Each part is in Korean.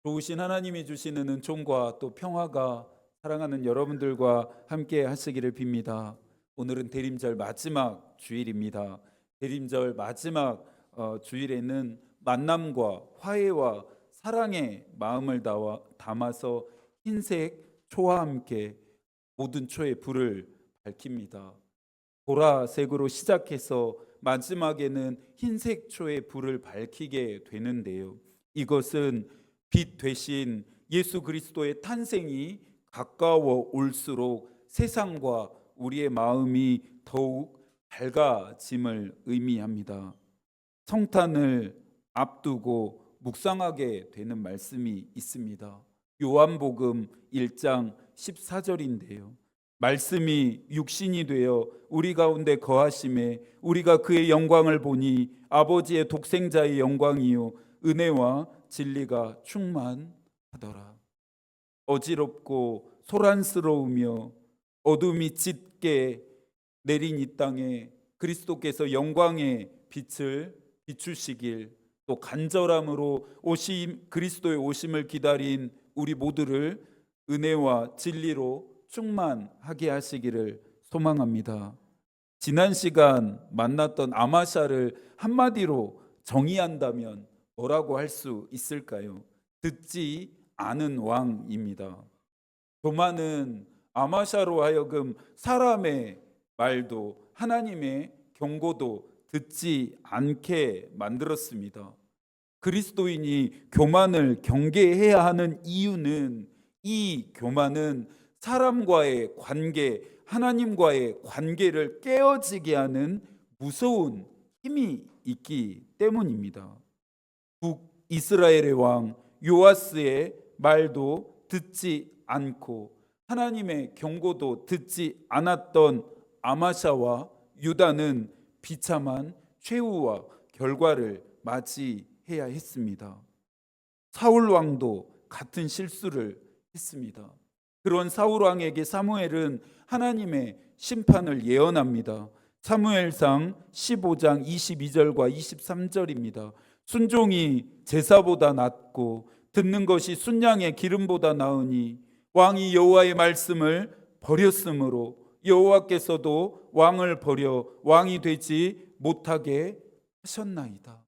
좋으신 하나님이 주시는 은총과 또 평화가 사랑하는 여러분들과 함께 하시기를 빕니다. 오늘은 대림절 마지막 주일입니다. 대림절 마지막 주일에는 만남과 화해와 사랑의 마음을 담아서 흰색 초와 함께 모든 초의 불을 밝힙니다. 보라색으로 시작해서 마지막에는 흰색 초의 불을 밝히게 되는데요. 이것은 빛 대신 예수 그리스도의 탄생이 가까워 올수록 세상과 우리의 마음이 더욱 밝아짐을 의미합니다. 성탄을 앞두고 묵상하게 되는 말씀이 있습니다. 요한복음 1장 14절인데요. 말씀이 육신이 되어 우리 가운데 거하심에 우리가 그의 영광을 보니 아버지의 독생자의 영광이요 은혜와 진리가 충만하더라. 어지럽고 소란스러우며 어둠이 짙게 내린 이 땅에 그리스도께서 영광의 빛을 비추시길, 또 간절함으로 그리스도의 오심을 기다린 우리 모두를 은혜와 진리로 충만하게 하시기를 소망합니다. 지난 시간 만났던 아마샤를 한마디로 정의한다면 뭐라고 할 수 있을까요? 듣지 않은 왕입니다. 교만은 아마샤로 하여금 사람의 말도 하나님의 경고도 듣지 않게 만들었습니다. 그리스도인이 교만을 경계해야 하는 이유는, 이 교만은 사람과의 관계, 하나님과의 관계를 깨어지게 하는 무서운 힘이 있기 때문입니다. 북이스라엘의 왕 요아스의 말도 듣지 않고 하나님의 경고도 듣지 않았던 아마샤와 유다는 비참한 최후와 결과를 맞이해야 했습니다. 사울 왕도 같은 실수를 했습니다. 그런 사울 왕에게 사무엘은 하나님의 심판을 예언합니다. 사무엘상 15장 22절과 23절입니다. 순종이 제사보다 낫고 듣는 것이 순양의 기름보다 나으니 왕이 여호와의 말씀을 버렸으므로 여호와께서도 왕을 버려 왕이 되지 못하게 하셨나이다.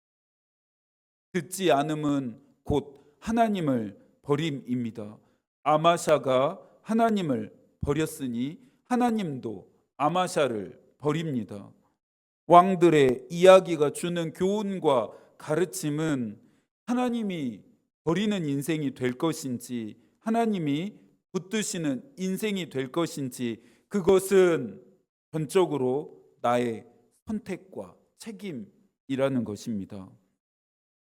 듣지 않음은 곧 하나님을 버림입니다. 아마샤가 하나님을 버렸으니 하나님도 아마샤를 버립니다. 왕들의 이야기가 주는 교훈과 가르침은 하나님이 버리는 인생이 될 것인지, 하나님이 붙드시는 인생이 될 것인지, 그것은 전적으로 나의 선택과 책임이라는 것입니다.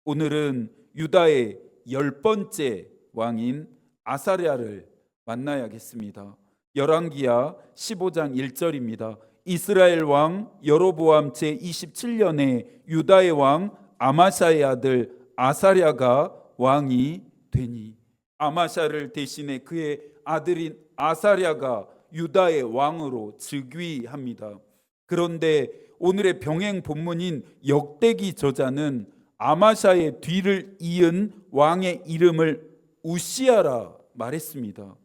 오늘은 유다의 10번째 왕인 아사랴를 만나야겠습니다. 열왕기하 15장 1절입니다. 이스라엘 왕 여로보암 제27년에 유다의 왕 아마샤의 아들 아사랴가 왕이 되니, 아마샤를 대신해 그의 아들인 아사랴가 유다의 왕으로 즉위합니다. 그런데 오늘의 병행 본문인 역대기 저자는 아마샤의 뒤를 이은 왕의 이름을 우시야라 말했습니다.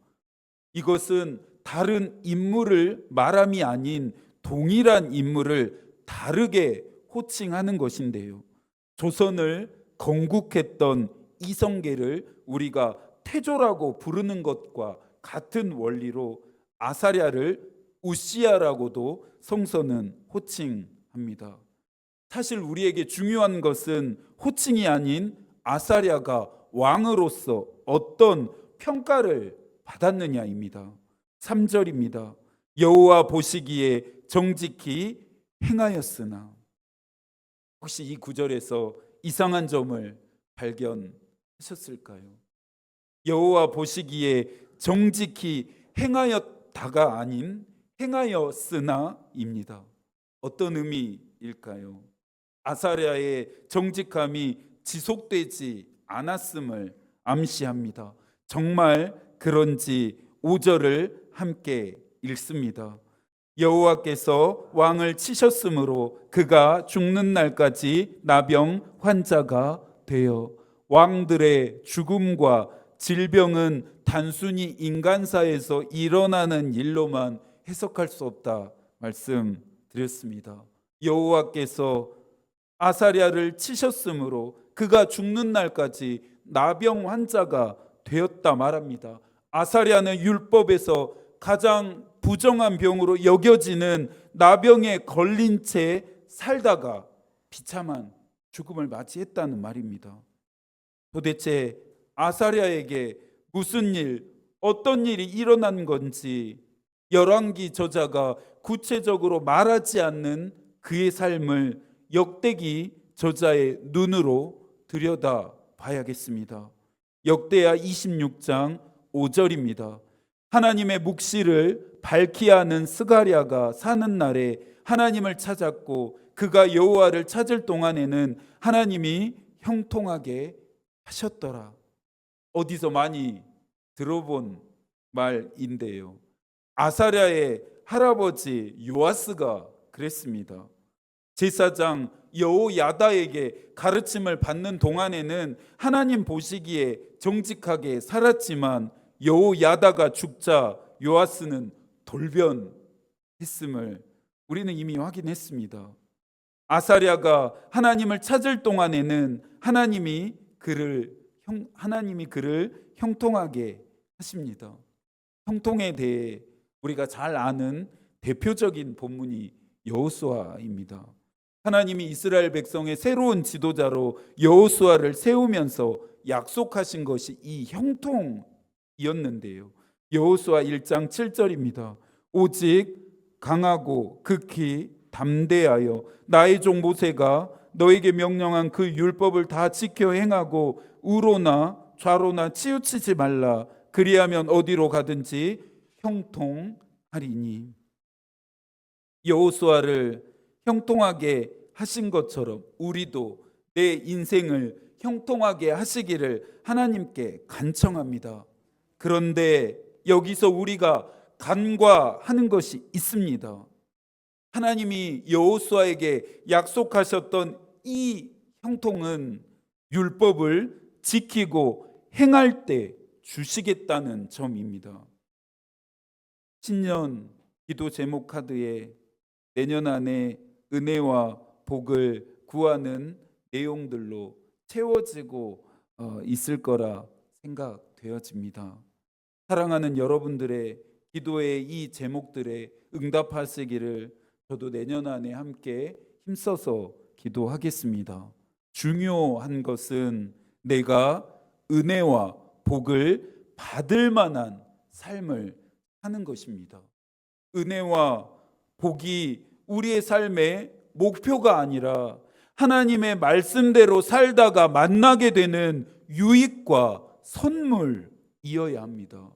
이것은 다른 인물을 말함이 아닌 동일한 인물을 다르게 호칭하는 것인데요. 조선을 건국했던 이성계를 우리가 태조라고 부르는 것과 같은 원리로 아사랴를 우시야라고도 성서는 호칭합니다. 사실 우리에게 중요한 것은 호칭이 아닌 아사랴가 왕으로서 어떤 평가를 받았느냐입니다. 3절입니다. 여호와 보시기에 정직히 행하였으나. 혹시 이 구절에서 이상한 점을 발견하셨을까요? 여호와 보시기에 정직히 행하였다가 아닌 행하였으나입니다. 어떤 의미일까요? 아사랴의 정직함이 지속되지 않았음을 암시합니다. 정말 그런지 5절을 함께 읽습니다. 여호와께서 왕을 치셨으므로 그가 죽는 날까지 나병 환자가 되어 왕들의 죽음과 질병은 단순히 인간사에서 일어나는 일로만 해석할 수 없다 말씀드렸습니다. 여호와께서 아사랴를 치셨으므로 그가 죽는 날까지 나병 환자가 되었다 말합니다. 아사랴는 율법에서 가장 부정한 병으로 여겨지는 나병에 걸린 채 살다가 비참한 죽음을 맞이했다는 말입니다. 도대체 아사랴에게 무슨 일, 어떤 일이 일어난 건지 열왕기 저자가 구체적으로 말하지 않는 그의 삶을 역대기 저자의 눈으로 들여다 봐야겠습니다. 역대하 26장 5절입니다. 하나님의 묵시를 밝히 하는 스가랴가 사는 날에 하나님을 찾았고 그가 여호와를 찾을 동안에는 하나님이 형통하게 하셨더라. 어디서 많이 들어본 말인데요. 아사랴의 할아버지 요아스가 그랬습니다. 제사장 여호야다에게 가르침을 받는 동안에는 하나님 보시기에 정직하게 살았지만 여호야다가 죽자 요아스는 돌변했음을 우리는 이미 확인했습니다. 아사랴가 하나님을 찾을 동안에는 하나님이 그를 형통하게 하십니다. 형통에 대해 우리가 잘 아는 대표적인 본문이 여호수아입니다. 하나님이 이스라엘 백성의 새로운 지도자로 여호수아를 세우면서 약속하신 것이 이 형통이었는데요. 여호수아 1장 7절입니다. 오직 강하고 극히 담대하여 나의 종 모세가 너에게 명령한 그 율법을 다 지켜 행하고 우로나 좌로나 치우치지 말라. 그리하면 어디로 가든지 형통하리니. 여호수아를 형통하게 하신 것처럼 우리도 내 인생을 형통하게 하시기를 하나님께 간청합니다. 그런데 여기서 우리가 간과하는 것이 있습니다. 하나님이 여호수아에게 약속하셨던 이 형통은 율법을 지키고 행할 때 주시겠다는 점입니다. 신년 기도 제목 카드에 내년 안에 은혜와 복을 구하는 내용들로 채워지고 있을 거라 생각되어집니다. 사랑하는 여러분들의 기도의 이 제목들에 응답하시기를 저도 내년 안에 함께 힘써서 기도하겠습니다. 중요한 것은 내가 은혜와 복을 받을 만한 삶을 사는 것입니다. 은혜와 복이 우리의 삶의 목표가 아니라 하나님의 말씀대로 살다가 만나게 되는 유익과 선물이어야 합니다.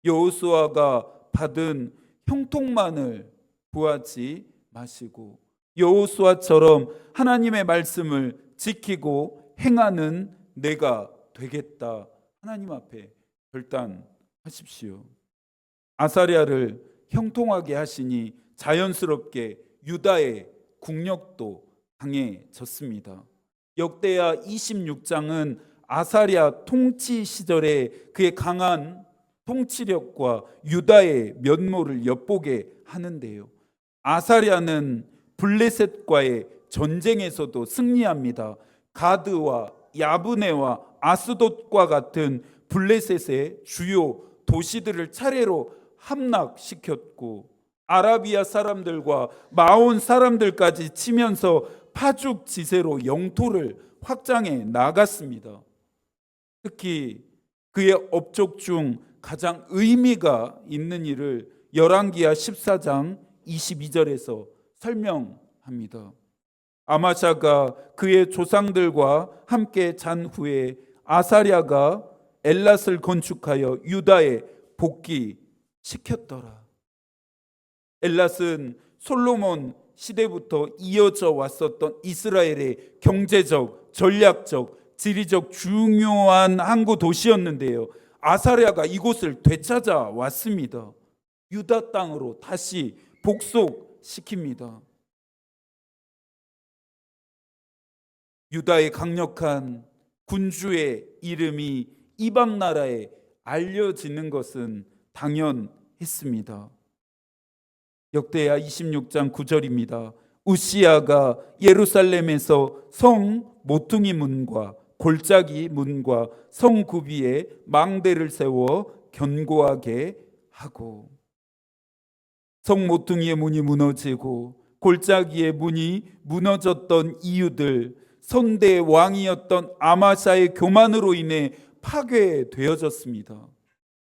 여호수아가 받은 형통만을 구하지 마시고 여호수아처럼 하나님의 말씀을 지키고 행하는 내가 되겠다. 하나님 앞에 결단하십시오. 아사랴를 형통하게 하시니 자연스럽게 유다의 국력도 강해졌습니다. 역대하 26장은 아사랴 통치 시절에 그의 강한 통치력과 유다의 면모를 엿보게 하는데요. 아사랴는 블레셋과의 전쟁에서도 승리합니다. 가드와 야브네와 아스돗과 같은 블레셋의 주요 도시들을 차례로 함락시켰고 아라비아 사람들과 마온 사람들까지 치면서 파죽지세로 영토를 확장해 나갔습니다. 특히 그의 업적 중 가장 의미가 있는 일을 열왕기하 14장 22절에서 설명합니다. 아마샤가 그의 조상들과 함께 잔 후에 아사랴가 엘랏을 건축하여 유다에 복귀시켰더라. 엘랏은 솔로몬 시대부터 이어져 왔었던 이스라엘의 경제적, 전략적, 지리적 중요한 항구 도시였는데요. 아사랴가 이곳을 되찾아 왔습니다. 유다 땅으로 다시 복속시킵니다. 유다의 강력한 군주의 이름이 이방 나라에 알려지는 것은 당연했습니다. 역대하 26장 9절입니다. 우시야가 예루살렘에서 성 모퉁이 문과 골짜기 문과 성 구비에 망대를 세워 견고하게 하고, 성 모퉁이의 문이 무너지고 골짜기의 문이 무너졌던 이유들, 선대의 왕이었던 아마샤의 교만으로 인해 파괴되어졌습니다.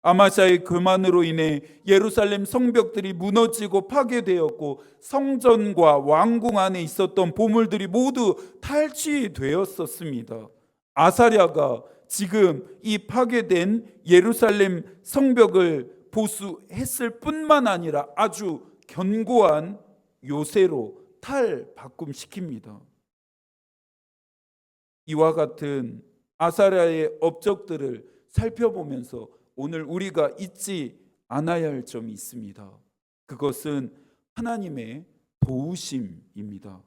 아마샤의 교만으로 인해 예루살렘 성벽들이 무너지고 파괴되었고, 성전과 왕궁 안에 있었던 보물들이 모두 탈취되었었습니다. 아사랴가 지금 이 파괴된 예루살렘 성벽을 보수했을 뿐만 아니라 아주 견고한 요새로 탈바꿈시킵니다. 이와 같은 아사랴의 업적들을 살펴보면서 오늘 우리가 잊지 않아야 할 점이 있습니다. 그것은 하나님의 도우심입니다.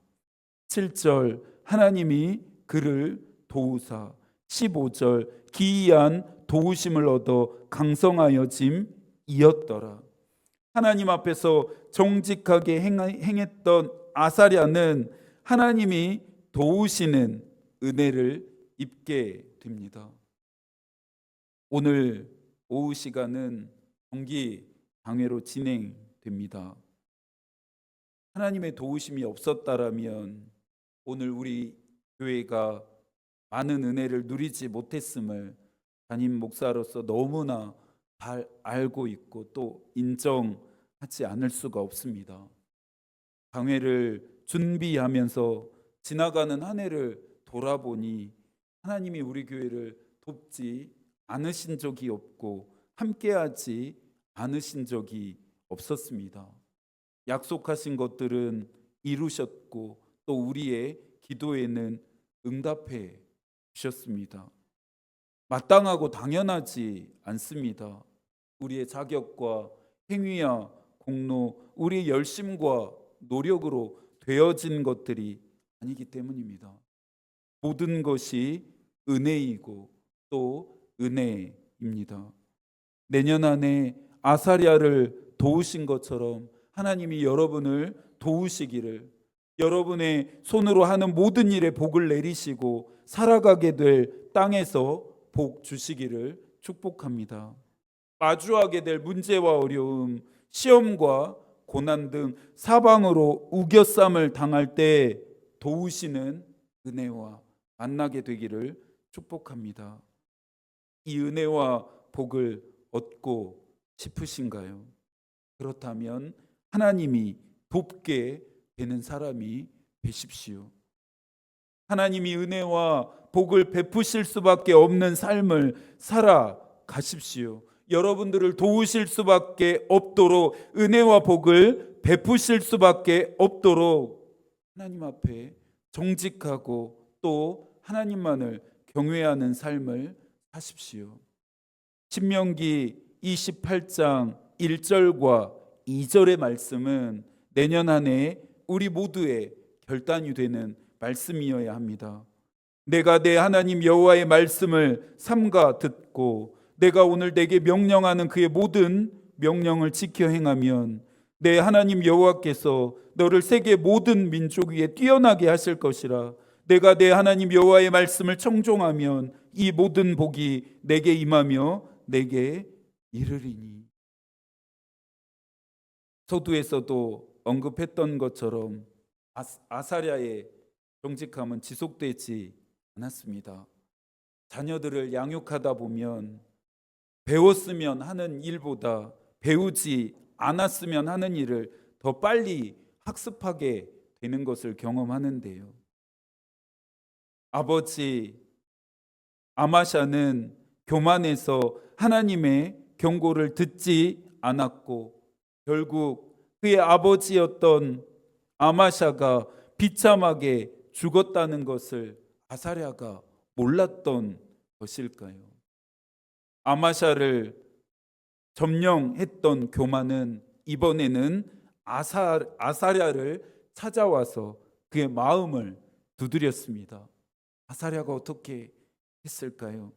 7절 하나님이 그를 도우사, 15절 기이한 도우심을 얻어 강성하여짐이었더라. 하나님 앞에서 정직하게 행했던 아사랴는 하나님이 도우시는 은혜를 입게 됩니다. 오늘 오후 시간은 정기 강회로 진행됩니다. 하나님의 도우심이 없었다라면 오늘 우리 교회가 많은 은혜를 누리지 못했음을 담임 목사로서 너무나 잘 알고 있고 또 인정하지 않을 수가 없습니다. 강회를 준비하면서 지나가는 한 해를 돌아보니 하나님이 우리 교회를 돕지 않으신 적이 없고 함께하지 않으신 적이 없었습니다. 약속하신 것들은 이루셨고 또 우리의 기도에는 응답해 주셨습니다. 마땅하고 당연하지 않습니다. 우리의 자격과 행위와 공로, 우리의 열심과 노력으로 되어진 것들이 아니기 때문입니다. 모든 것이 은혜이고 또 은혜입니다. 내년 안에 아사랴를 도우신 것처럼 하나님이 여러분을 도우시기를, 여러분의 손으로 하는 모든 일에 복을 내리시고 살아가게 될 땅에서 복 주시기를 축복합니다. 마주하게 될 문제와 어려움, 시험과 고난 등 사방으로 우겨쌈을 당할 때 도우시는 은혜와 만나게 되기를 축복합니다. 이 은혜와 복을 얻고 싶으신가요? 그렇다면 하나님이 돕게 되는 사람이 되십시오. 하나님이 은혜와 복을 베푸실 수밖에 없는 삶을 살아가십시오. 여러분들을 도우실 수밖에 없도록, 은혜와 복을 베푸실 수밖에 없도록 하나님 앞에 정직하고 또 하나님만을 경외하는 삶을 사십시오. 신명기 28장 1절과 2절의 말씀은 내년 한 해 우리 모두의 결단이 되는 말씀이어야 합니다. 내가 내 하나님 여호와의 말씀을 삼가 듣고 내가 오늘 내게 명령하는 그의 모든 명령을 지켜 행하면 내 하나님 여호와께서 너를 세계 모든 민족 위에 뛰어나게 하실 것이라. 내가 내 하나님 여호와의 말씀을 청종하면 이 모든 복이 내게 임하며 내게 이르리니. 서두에서도 언급했던 것처럼 아사랴의 정직함은 지속되지 않았습니다. 자녀들을 양육하다 보면 배웠으면 하는 일보다 배우지 않았으면 하는 일을 더 빨리 학습하게 되는 것을 경험하는데요. 아버지 아마샤는 교만해서 하나님의 경고를 듣지 않았고 결국 그의 아버지였던 아마샤가 비참하게 죽었다는 것을 아사랴가 몰랐던 것일까요? 아마샤를 점령했던 교만은 이번에는 아사랴를 찾아와서 그의 마음을 두드렸습니다. 아사랴가 어떻게 했을까요?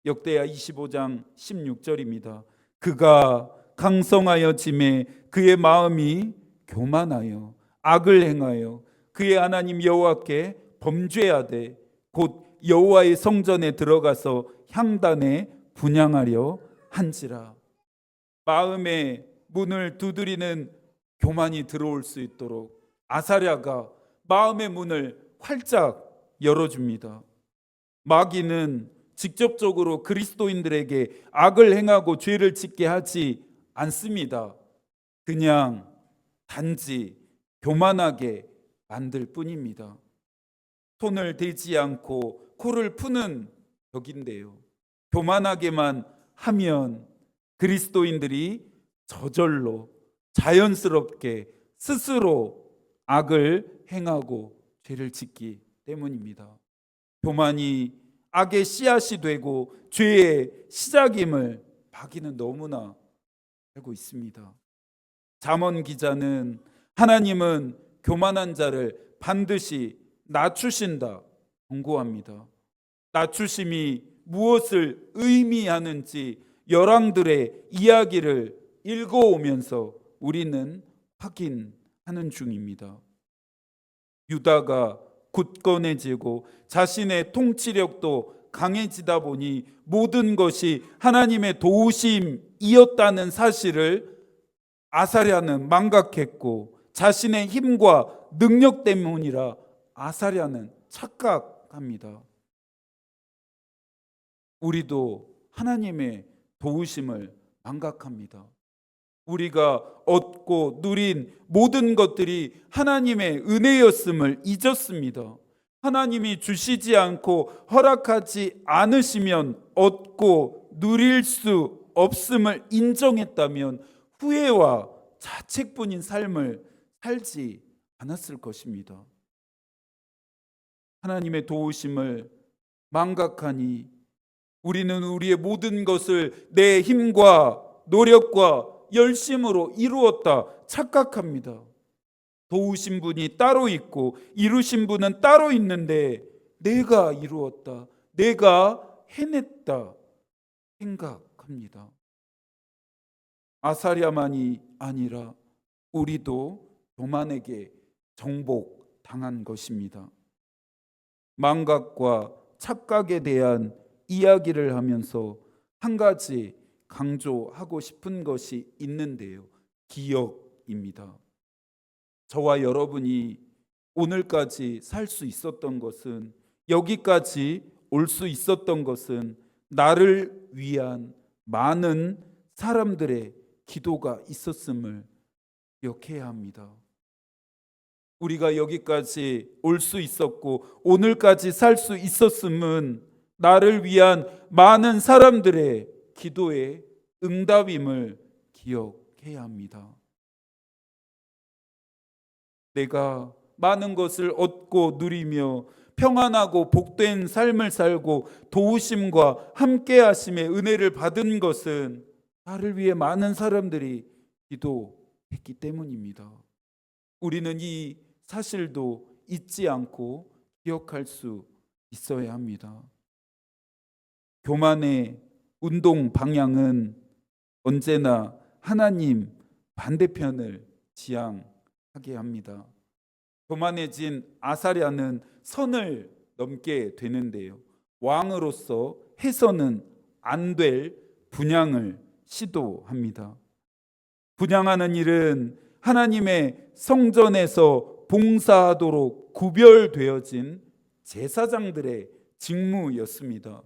역대하 25장 16절입니다. 그가 강성하여 짐에 그의 마음이 교만하여 악을 행하여 그의 하나님 여호와께 범죄하되 곧 여호와의 성전에 들어가서 향단에 분향하려 한지라. 마음의 문을 두드리는 교만이 들어올 수 있도록 아사랴가 마음의 문을 활짝 열어줍니다. 마귀는 직접적으로 그리스도인들에게 악을 행하고 죄를 짓게 하지 않습니다. 그냥 단지 교만하게 만들 뿐입니다. 손을 대지 않고 코를 푸는 벽인데요, 교만하게만 하면 그리스도인들이 저절로 자연스럽게 스스로 악을 행하고 죄를 짓기 때문입니다. 교만이 악의 씨앗이 되고 죄의 시작임을 마귀는 너무나 알고 있습니다. 잠언 기자는 하나님은 교만한 자를 반드시 낮추신다 경고합니다. 낮추심이 무엇을 의미하는지 열왕들의 이야기를 읽어오면서 우리는 확인하는 중입니다. 유다가 굳건해지고 자신의 통치력도 강해지다 보니 모든 것이 하나님의 도우심이었다는 사실을 아사랴는 망각했고, 자신의 힘과 능력 때문이라 아사랴는 착각합니다. 우리도 하나님의 도우심을 망각합니다. 우리가 얻고 누린 모든 것들이 하나님의 은혜였음을 잊었습니다. 하나님이 주시지 않고 허락하지 않으시면 얻고 누릴 수 없음을 인정했다면 후회와 자책뿐인 삶을 살지 않았을 것입니다. 하나님의 도우심을 망각하니 우리는 우리의 모든 것을 내 힘과 노력과 열심으로 이루었다 착각합니다. 도우신 분이 따로 있고 이루신 분은 따로 있는데 내가 이루었다, 내가 해냈다 생각합니다. 아사랴만이 아니라 우리도 교만에게 정복당한 것입니다. 망각과 착각에 대한 이야기를 하면서 한 가지 강조하고 싶은 것이 있는데요, 기억입니다. 저와 여러분이 오늘까지 살 수 있었던 것은, 여기까지 올 수 있었던 것은 나를 위한 많은 사람들의 기도가 있었음을 기억해야 합니다. 우리가 여기까지 올 수 있었고 오늘까지 살 수 있었음은 나를 위한 많은 사람들의 기도의 응답임을 기억해야 합니다. 내가 많은 것을 얻고 누리며 평안하고 복된 삶을 살고 도우심과 함께하심의 은혜를 받은 것은 나를 위해 많은 사람들이 기도했기 때문입니다. 우리는 이 사실도 잊지 않고 기억할 수 있어야 합니다. 교만의 운동 방향은 언제나 하나님 반대편을 지향하게 합니다. 교만해진 아사랴는 선을 넘게 되는데요, 왕으로서 해서는 안 될 분향을 시도합니다. 분향하는 일은 하나님의 성전에서 봉사하도록 구별되어진 제사장들의 직무였습니다.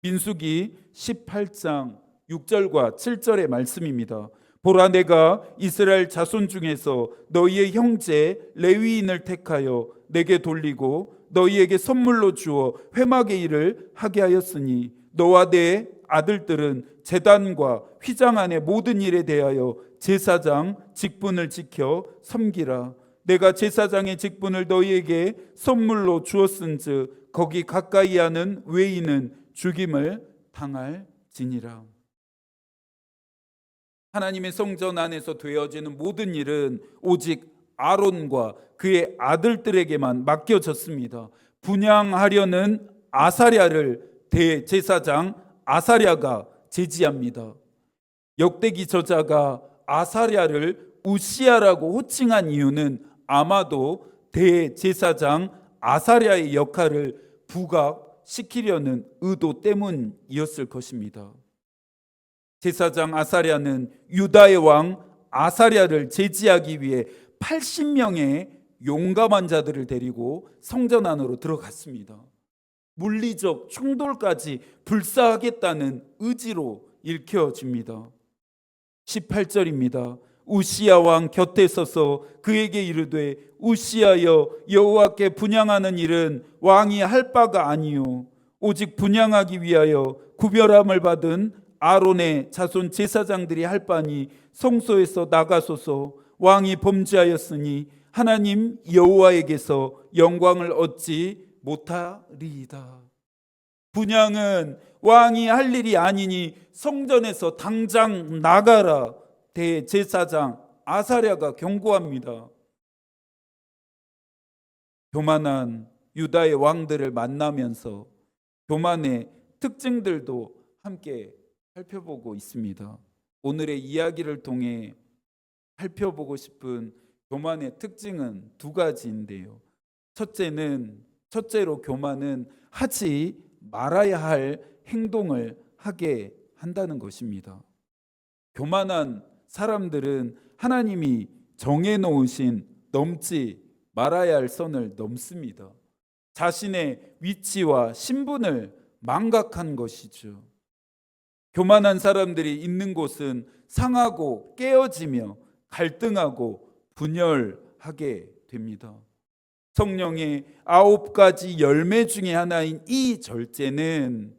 민수기 18장 6절과 7절의 말씀입니다. 보라, 내가 이스라엘 자손 중에서 너희의 형제 레위인을 택하여 내게 돌리고 너희에게 선물로 주어 회막의 일을 하게 하였으니 너와 내 아들들은 제단과 휘장 안의 모든 일에 대하여 제사장 직분을 지켜 섬기라. 내가 제사장의 직분을 너희에게 선물로 주었은즉 거기 가까이 하는 외인은 죽임을 당할지니라. 하나님의 성전 안에서 되어지는 모든 일은 오직 아론과 그의 아들들에게만 맡겨졌습니다. 분향하려는 아사랴를 대제사장 아사랴가 제지합니다. 역대기 저자가 아사랴를 우시야라고 호칭한 이유는 아마도 대제사장 아사랴의 역할을 부각시키려는 의도 때문이었을 것입니다. 제사장 아사랴는 유다의 왕 아사랴를 제지하기 위해 80명의 용감한 자들을 데리고 성전 안으로 들어갔습니다. 물리적 충돌까지 불사하겠다는 의지로 읽혀집니다. 18절입니다. 우시야 왕 곁에 서서 그에게 이르되 우시야여, 여호와께 분향하는 일은 왕이 할 바가 아니요 오직 분향하기 위하여 구별함을 받은 아론의 자손 제사장들이 할 바니 성소에서 나가소서. 왕이 범죄하였으니 하나님 여호와에게서 영광을 얻지 못하리이다. 분향은 왕이 할 일이 아니니 성전에서 당장 나가라. 대제사장 아사랴가 경고합니다. 교만한 유다의 왕들을 만나면서 교만의 특징들도 함께 살펴보고 있습니다. 오늘의 이야기를 통해 살펴보고 싶은 교만의 특징은 두 가지인데요. 첫째로 교만은 하지 말아야 할 행동을 하게 한다는 것입니다. 교만한 사람들은 하나님이 정해놓으신 넘지 말아야 할 선을 넘습니다. 자신의 위치와 신분을 망각한 것이죠. 교만한 사람들이 있는 곳은 상하고 깨어지며 갈등하고 분열하게 됩니다. 성령의 9가지 열매 중에 하나인 이 절제는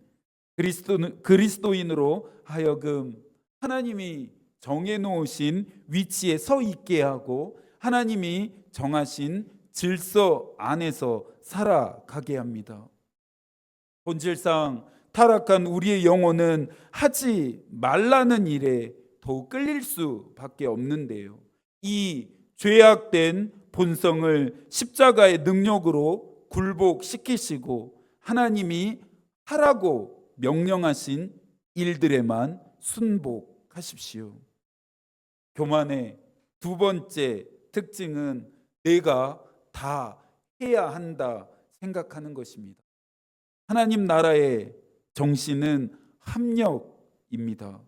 그리스도인으로 하여금 하나님이 정해놓으신 위치에 서 있게 하고 하나님이 정하신 질서 안에서 살아가게 합니다. 본질상 타락한 우리의 영혼은 하지 말라는 일에 더욱 끌릴 수밖에 없는데요. 이 죄악된 본성을 십자가의 능력으로 굴복시키시고 하나님이 하라고 명령하신 일들에만 순복하십시오. 교만의 두 번째 특징은 내가 다 해야 한다 생각하는 것입니다. 하나님 나라의 정신은 합력입니다.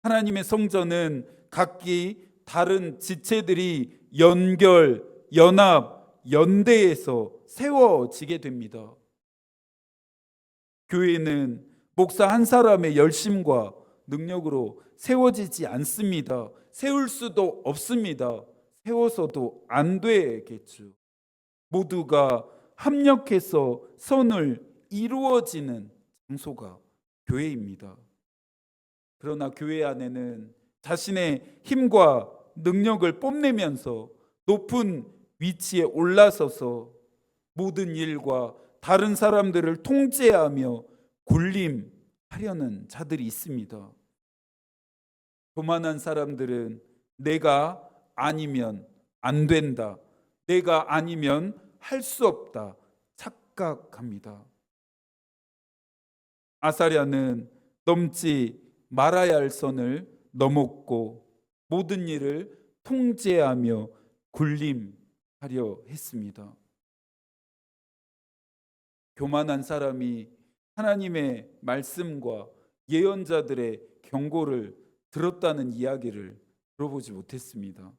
하나님의 성전은 각기 다른 지체들이 연결, 연합, 연대해서 세워지게 됩니다. 교회는 목사 한 사람의 열심과 능력으로 세워지지 않습니다. 세울 수도 없습니다. 세워서도 안 되겠죠. 모두가 합력해서 선을 이루어지는 장소가 교회입니다. 그러나 교회 안에는 자신의 힘과 능력을 뽐내면서 높은 위치에 올라서서 모든 일과 다른 사람들을 통제하며 군림하려는 자들이 있습니다. 교만한 사람들은 내가 아니면 안 된다, 내가 아니면 할 수 없다 착각합니다. 아사랴는 넘지 말아야 할 선을 넘었고 모든 일을 통제하며 군림하려 했습니다. 교만한 사람이 하나님의 말씀과 예언자들의 경고를 들었다는 이야기를 들어보지 못했습니다.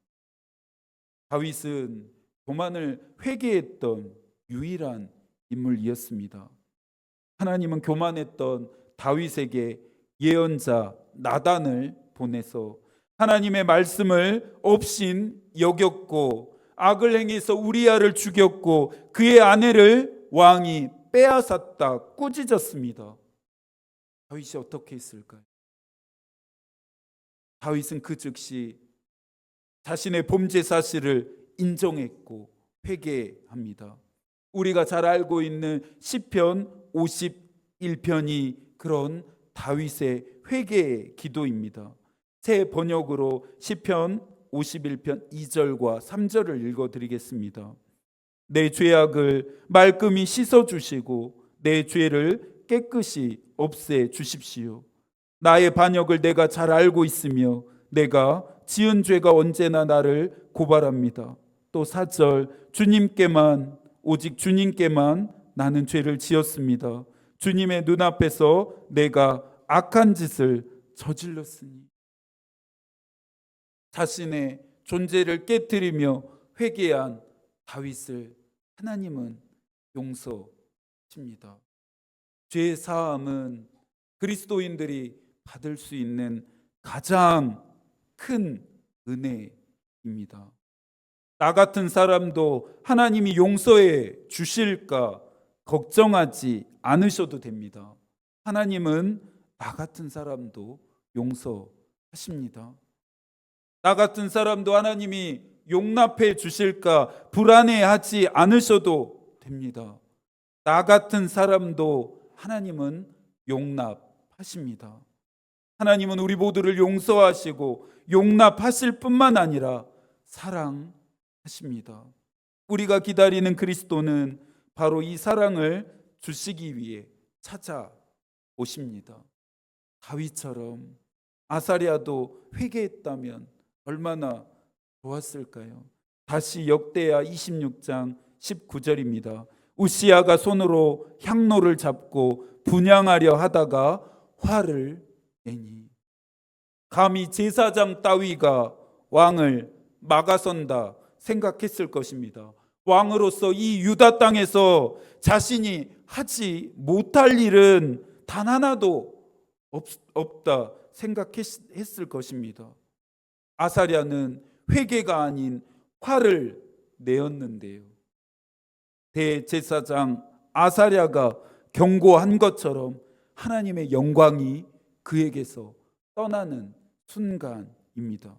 다윗은 교만을 회개했던 유일한 인물이었습니다. 하나님은 교만했던 다윗에게 예언자 나단을 보내서 하나님의 말씀을 없인 여겼고 악을 행해서 우리아를 죽였고 그의 아내를 왕이 빼앗았다 꾸짖었습니다. 다윗이 어떻게 했을까요? 다윗은 그 즉시 자신의 범죄 사실을 인정했고 회개합니다. 우리가 잘 알고 있는 시편 51편이 그런 다윗의 회개의 기도입니다. 새 번역으로 시편 51편 2절과 3절을 읽어드리겠습니다. 내 죄악을 말끔히 씻어주시고 내 죄를 깨끗이 없애 주십시오. 나의 반역을 내가 잘 알고 있으며 내가 지은 죄가 언제나 나를 고발합니다. 또 4절, 주님께만, 오직 주님께만 나는 죄를 지었습니다. 주님의 눈앞에서 내가 악한 짓을 저질렀으니. 자신의 존재를 깨뜨리며 회개한 다윗을 하나님은 용서하십니다. 죄 사함은 그리스도인들이 받을 수 있는 가장 큰 은혜입니다. 나 같은 사람도 하나님이 용서해 주실까 걱정하지 않으셔도 됩니다. 하나님은 나 같은 사람도 용서하십니다. 나 같은 사람도 하나님이 용납해 주실까 불안해하지 않으셔도 됩니다. 나 같은 사람도 하나님은 용납하십니다. 하나님은 우리 모두를 용서하시고 용납하실 뿐만 아니라 사랑하십니다. 우리가 기다리는 그리스도는 바로 이 사랑을 주시기 위해 찾아오십니다. 다윗처럼 아사랴도 회개했다면 얼마나 좋았을까요? 다시 역대하 26장 19절입니다. 우시야가 손으로 향로를 잡고 분향하려 하다가 화를 내니 감히 제사장 따위가 왕을 막아선다 생각했을 것입니다. 왕으로서 이 유다 땅에서 자신이 하지 못할 일은 단 하나도 없다 생각했을 것입니다. 아사랴는 회개가 아닌 화를 내었는데요. 대제사장 아사랴가 경고한 것처럼 하나님의 영광이 그에게서 떠나는 순간입니다.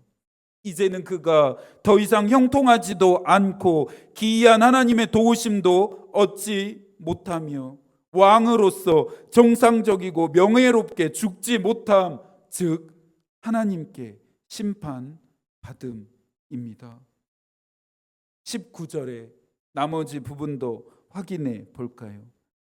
이제는 그가 더 이상 형통하지도 않고 기이한 하나님의 도우심도 얻지 못하며 왕으로서 정상적이고 명예롭게 죽지 못함, 즉 하나님께 심판받음입니다. 19절의 나머지 부분도 확인해 볼까요?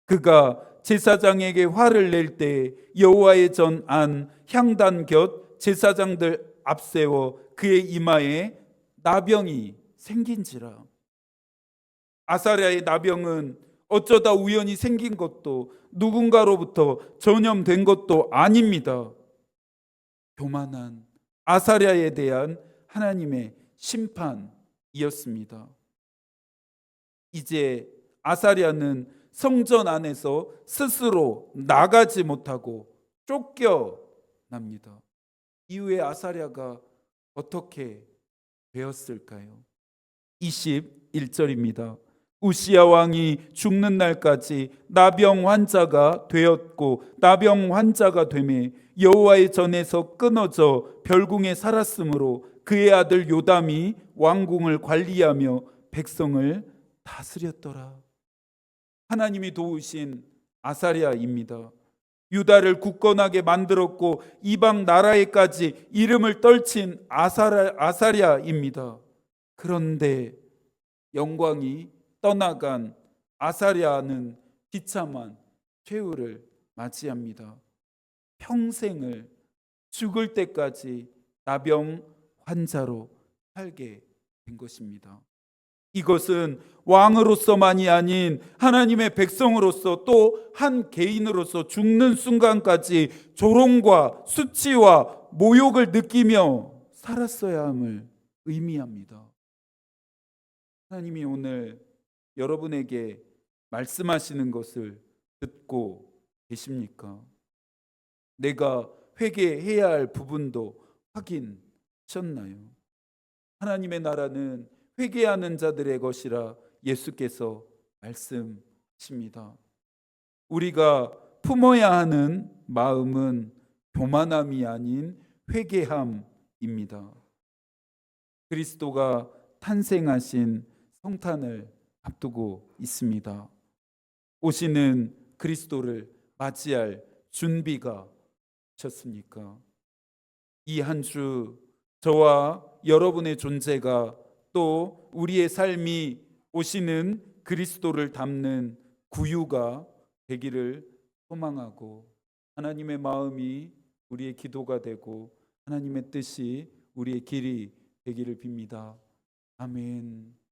그가 제사장에게 화를 낼 때 여호와의 전 안 향단 곁 제사장들 앞세워 그의 이마에 나병이 생긴지라. 아사랴의 나병은 어쩌다 우연히 생긴 것도 누군가로부터 전염된 것도 아닙니다. 교만한 아사랴에 대한 하나님의 심판이었습니다. 이제 아사랴는 성전 안에서 스스로 나가지 못하고 쫓겨납니다. 이후에 아사랴가 어떻게 되었을까요? 21절입니다. 우시야 왕이 죽는 날까지 나병 환자가 되었고 나병 환자가 되매 여호와의 전에서 끊어져 별궁에 살았으므로 그의 아들 요담이 왕궁을 관리하며 백성을 다스렸더라. 하나님이 도우신 아사랴입니다. 유다를 굳건하게 만들었고 이방 나라에까지 이름을 떨친 아사랴입니다. 그런데 영광이 떠나간 아사랴는 비참한 최후를 맞이합니다. 평생을 죽을 때까지 나병 환자로 살게 된 것입니다. 이것은 왕으로서만이 아닌 하나님의 백성으로서 또 한 개인으로서 죽는 순간까지 조롱과 수치와 모욕을 느끼며 살았어야 함을 의미합니다. 하나님이 오늘 여러분에게 말씀하시는 것을 듣고 계십니까? 내가 회개해야 할 부분도 확인하셨나요? 하나님의 나라는 회개하는 자들의 것이라 예수께서 말씀하십니다. 우리가 품어야 하는 마음은 교만함이 아닌 회개함입니다. 그리스도가 탄생하신 성탄을 앞두고 있습니다. 오시는 그리스도를 맞이할 준비가 되셨습니까? 이 한 주 저와 여러분의 존재가 또 우리의 삶이 오시는 그리스도를 담는 구유가 되기를 소망하고 하나님의 마음이 우리의 기도가 되고 하나님의 뜻이 우리의 길이 되기를 빕니다. 아멘.